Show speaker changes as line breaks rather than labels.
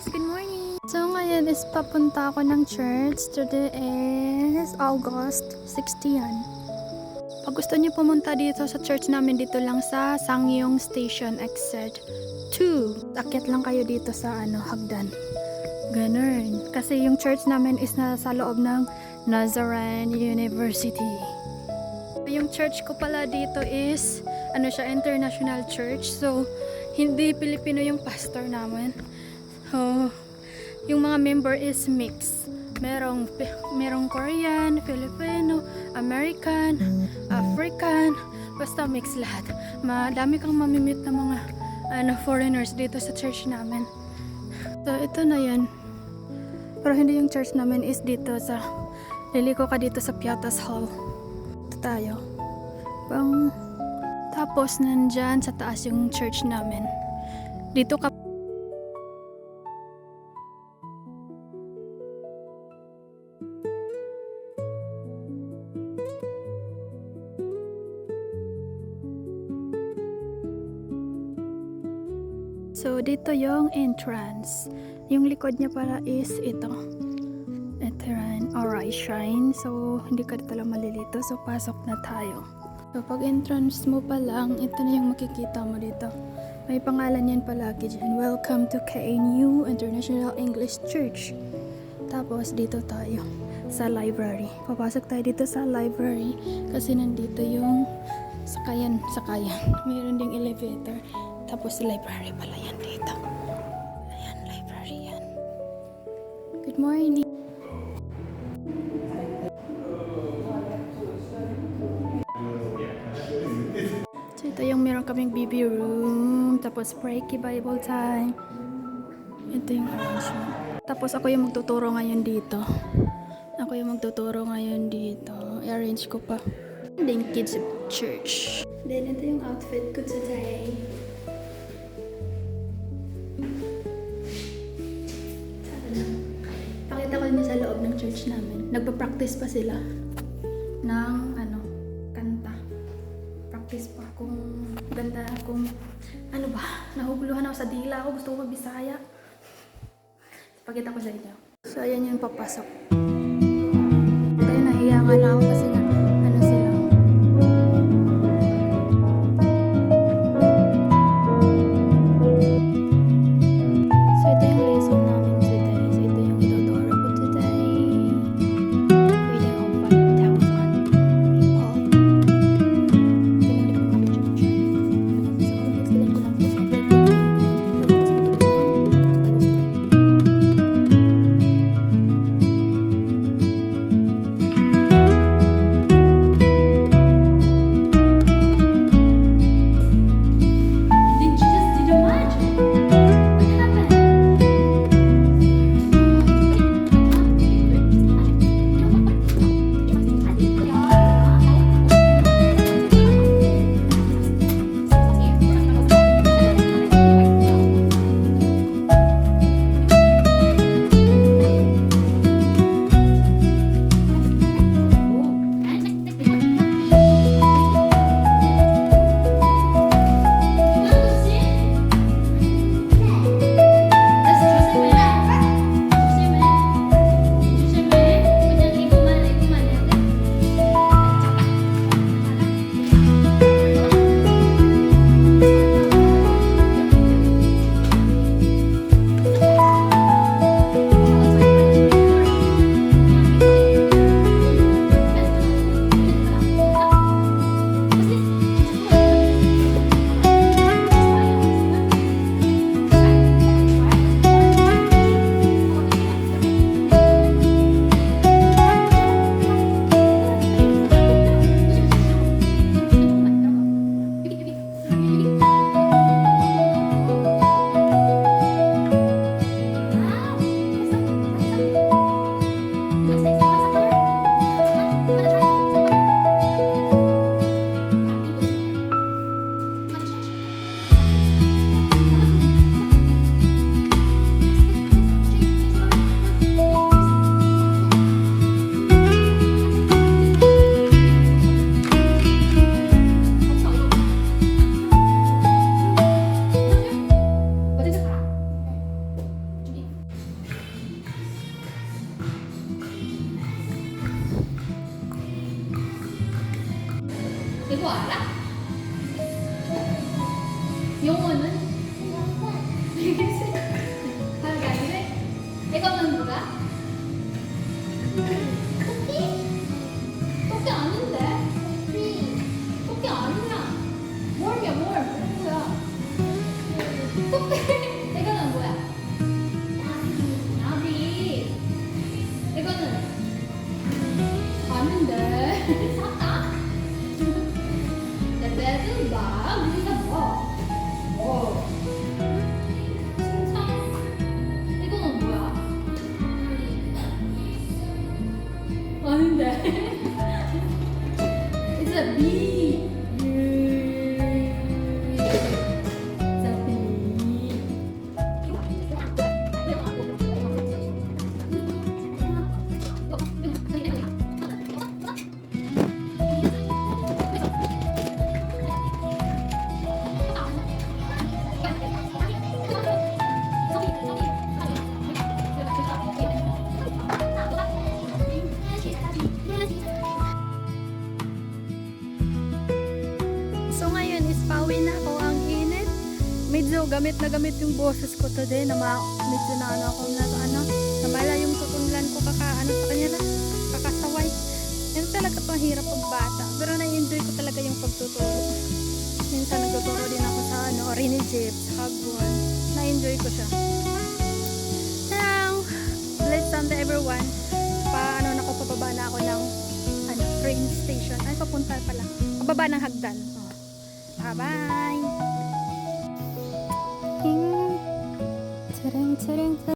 Good morning! So ngayon is papunta ako ng church. Today is August 16. Pag gusto niyo pumunta dito sa church namin, dito lang sa Sangyong Station Exit 2. Akyat lang kayo dito sa hagdan. Ganun. Kasi yung church namin is nasa loob ng Nazarene University. Yung church ko pala dito is international church. So hindi Pilipino yung pastor namin. So, yung mga member is mix. Merong Korean, Filipino, American, African, basta mix lahat. Madami kang mamimit na mga foreigners dito sa church namin. So, ito na yan. Pero hindi yung church namin is dito sa liliko ka dito sa Piatas Hall. Ito tayo. Tapos nandyan sa taas yung church namin. Dito ka So, dito yung entrance. Yung likod niya para is ito. Ito rin, Arai Shrine. So, hindi ka dito lang malilito. So, pasok na tayo. So, pag entrance mo pa lang, ito na yung makikita mo dito. May pangalan yan palagi dyan. Welcome to KNU International English Church. Tapos, dito tayo sa library. Papasok tayo dito sa library kasi nandito yung sakayan. Mayroon ding elevator. Tapos library pala yan dito. Ayan, library yan. Good morning. So ito yung meron kaming BB room. Tapos Reiki Bible time. Ito yung arrangement. Tapos ako yung magtuturo ngayon dito. I-arrange ko pa. And then kids church. Then ito yung outfit ko today. Pakita ko niyo sa loob ng church namin. Nagpa-practice pa sila ng kanta. Practice pa kung ganda, kung nahuguluhan ako sa dila ako, gusto ko magbisaya. Pakita ko sa inyo. So ayan yung papasok. Kaya nahiya nga na ako kasi nga sila. So ito yung lesson namin today. So ito yung ituturo ko today. Reading of 5,000 people. Pinili ko kami church. So explain ko lang po sa 이거 알아? 영어는? 빨간색? 이거는 뭐야? 토끼 아닌데? 토끼 아니야. 뭘이야, 뭘? 뭐야? 토끼. 이거는 뭐야? 나비. 이거는 아닌데. 사자? 레벨은 봐. 우리가 뭐? 오. 칭찬. 이거는 뭐야? 아닌데. It's a bee. It's a bee. So ngayon is pauwi na ako, ang init. Medyo gamit na gamit yung boses ko today na medyo na namala yung tutunlan ko sa kanya na kakasaway. Yan talaga pang hirap pag bata. Pero na-enjoy ko talaga yung pagtuturo. Minsan nagtuturo din ako sa Rini Jeep, sa Hagwon. Na-enjoy ko siya. Now, blessed Sunday everyone. Pababa na ako ng train station. Ay, papunta pala. Pababa ng hagdan. Bye-bye!